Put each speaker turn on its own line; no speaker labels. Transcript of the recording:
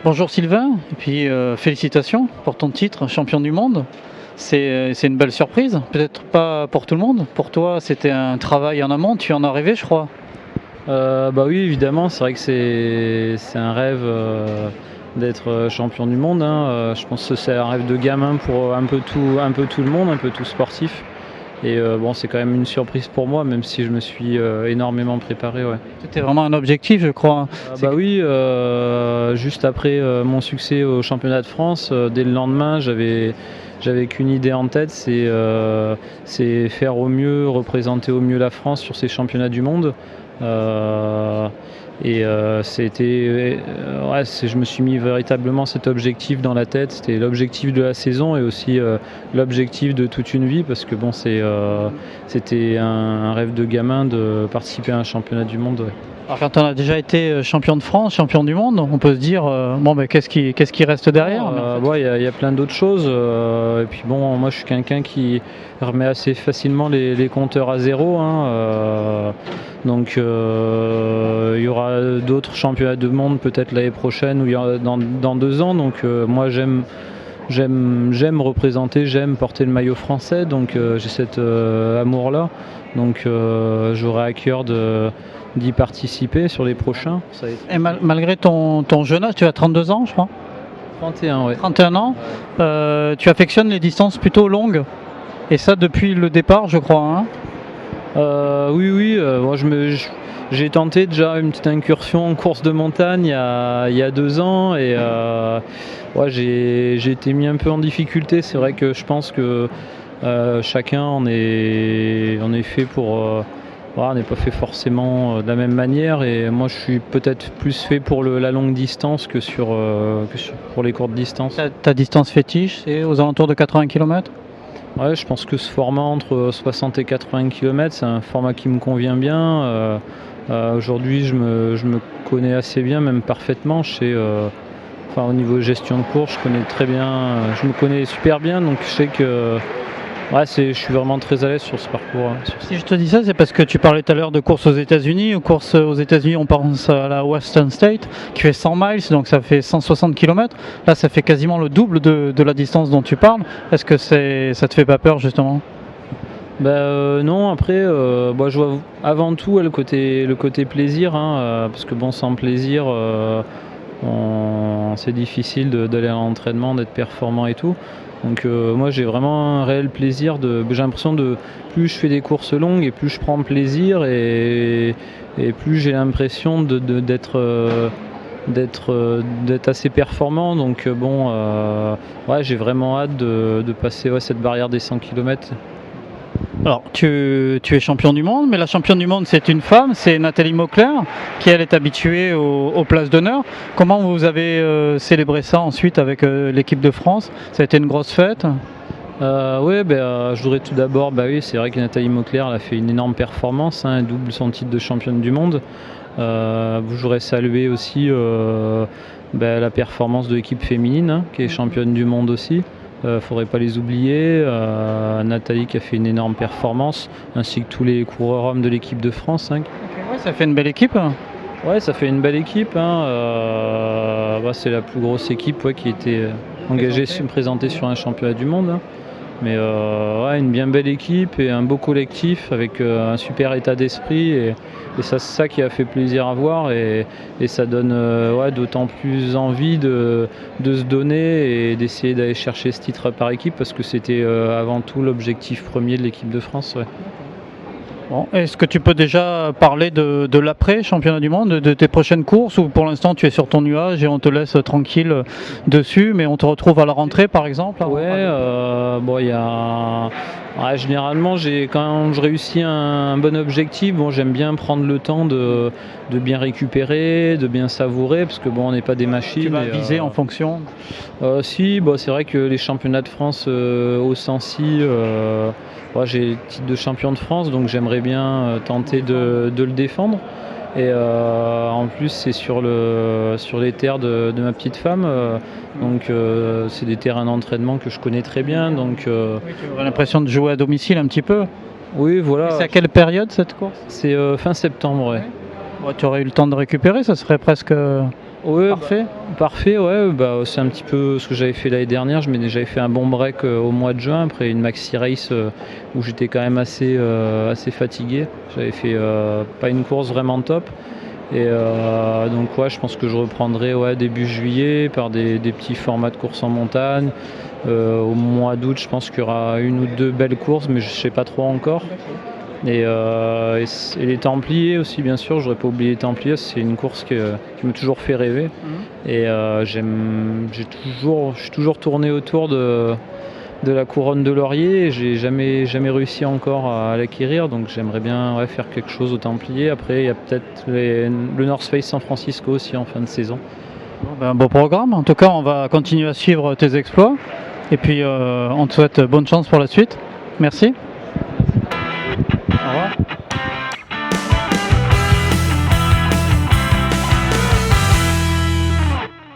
Bonjour Sylvain, et puis félicitations pour ton titre, champion du monde. C'est une belle surprise, peut-être pas pour tout le monde. Pour toi, c'était un travail en amont, tu en as rêvé, je crois.
Bah oui, évidemment, c'est vrai que c'est un rêve d'être champion du monde, hein. Je pense que c'est un rêve de gamin pour un peu tout le monde, un peu tout sportif. Et bon, c'est quand même une surprise pour moi, même si je me suis énormément préparé. Ouais.
C'était vraiment un objectif, je crois.
Bah oui, juste après mon succès au championnat de France, dès le lendemain, j'avais qu'une idée en tête, c'est faire au mieux, représenter au mieux la France sur ces championnats du monde. Euh, je me suis mis véritablement cet objectif dans la tête. C'était l'objectif de la saison et aussi l'objectif de toute une vie, parce que bon, c'était un rêve de gamin de participer à un championnat du monde. Ouais.
Alors quand on a déjà été champion de France, champion du monde, on peut se dire, bon, ben, qu'est-ce qui reste derrière?
Ouais, il y a plein d'autres choses. Et puis bon, moi je suis quelqu'un qui remet assez facilement les compteurs à zéro, hein. Donc il y aura d'autres championnats du monde peut-être l'année prochaine ou dans 2 ans. Donc moi j'aime représenter, j'aime porter le maillot français. Donc j'ai cet amour-là. Donc j'aurai à cœur d'y participer sur les prochains.
Et malgré ton jeune âge, tu as 32 ans, je crois.
31, ouais.
31 ans, tu affectionnes les distances plutôt longues. Et ça depuis le départ, je crois, hein.
Oui, moi j'ai tenté déjà une petite incursion en course de montagne il y a 2 ans et ouais, j'ai été mis un peu en difficulté. C'est vrai que je pense que chacun on est fait pour. Voilà, on n'est pas fait forcément de la même manière et moi je suis peut-être plus fait pour la longue distance que pour les courtes distances.
Ta distance fétiche, c'est aux alentours de 80 km?
Ouais, je pense que ce format entre 60 et 80 km, c'est un format qui me convient bien. Aujourd'hui, je me connais assez bien, même parfaitement. Enfin, au niveau gestion de course, je me connais super bien, donc je sais que ouais, je suis vraiment très à l'aise sur ce parcours, hein.
Si je te dis ça, c'est parce que tu parlais tout à l'heure de course aux États-Unis. Course aux États-Unis, on pense à la Western State qui fait 100 miles, donc ça fait 160 km. Là, ça fait quasiment le double de la distance dont tu parles. Est-ce que ça te fait pas peur, justement?
Non, après, je vois avant tout le côté plaisir, hein, parce que bon, sans plaisir, c'est difficile d'aller à l'entraînement, d'être performant et tout. Donc moi j'ai vraiment un réel plaisir j'ai l'impression plus je fais des courses longues et plus je prends plaisir et plus j'ai l'impression d'être assez performant. Donc ouais, j'ai vraiment hâte de passer cette barrière des 100 km.
Alors, tu es champion du monde, mais la championne du monde, c'est une femme, c'est Nathalie Mauclair, qui elle est habituée aux places d'honneur. Comment vous avez célébré ça ensuite avec l'équipe de France? Ça a été une grosse fête?
Oui, je voudrais tout d'abord, oui, c'est vrai que Nathalie Mauclair elle a fait une énorme performance, hein, elle double son titre de championne du monde. Je voudrais saluer aussi la performance de l'équipe féminine, hein, qui est championne du monde aussi. Faudrait pas les oublier. Nathalie qui a fait une énorme performance, ainsi que tous les coureurs hommes de l'équipe de France, hein.
Ouais, ça fait une belle équipe.
Ouais, ça fait une belle équipe, hein. C'est la plus grosse équipe, ouais, qui était engagée, présentée sur un championnat du monde, hein. Mais ouais, une bien belle équipe et un beau collectif avec un super état d'esprit et c'est ça qui a fait plaisir à voir et ça donne ouais, d'autant plus envie de se donner et d'essayer d'aller chercher ce titre par équipe, parce que c'était avant tout l'objectif premier de l'équipe de France. Ouais.
Bon, est-ce que tu peux déjà parler de l'après-championnat du monde, de tes prochaines courses, ou pour l'instant tu es sur ton nuage et on te laisse tranquille dessus, mais on te retrouve à la rentrée par exemple?
Ouais, il y a... Ouais, généralement, quand je réussis un bon objectif, j'aime bien prendre le temps de bien récupérer, de bien savourer, parce que on n'est pas des machines.
Tu vas viser en fonction?
Si, c'est vrai que les championnats de France au Sancy, j'ai le titre de champion de France, donc j'aimerais bien tenter de le défendre. Et en plus c'est sur les terres de ma petite femme, donc c'est des terrains d'entraînement que je connais très bien. Donc,
oui, tu aurais l'impression de jouer à domicile un petit peu?
Oui, voilà.
C'est à quelle période cette course?
C'est fin septembre, ouais.
Ouais, tu aurais eu le temps de récupérer, ça serait presque
Ouais,
Parfait.
Parfait, ouais, c'est un petit peu ce que j'avais fait l'année dernière. J'avais fait un bon break au mois de juin après une maxi race où j'étais quand même assez fatigué. J'avais fait pas une course vraiment top. Et donc ouais, je pense que je reprendrai début juillet par des petits formats de course en montagne. Au mois d'août, je pense qu'il y aura une ou deux belles courses, mais je ne sais pas trop encore. Et les Templiers aussi, bien sûr, je n'aurais pas oublié les Templiers, c'est une course qui m'a toujours fait rêver. Et je suis toujours tourné autour de la couronne de laurier, et j'ai jamais réussi encore à l'acquérir, donc j'aimerais bien faire quelque chose aux Templiers. Après, il y a peut-être le North Face San Francisco aussi en fin de saison.
Un beau programme. En tout cas, on va continuer à suivre tes exploits. Et puis, on te souhaite bonne chance pour la suite. Merci. Au revoir.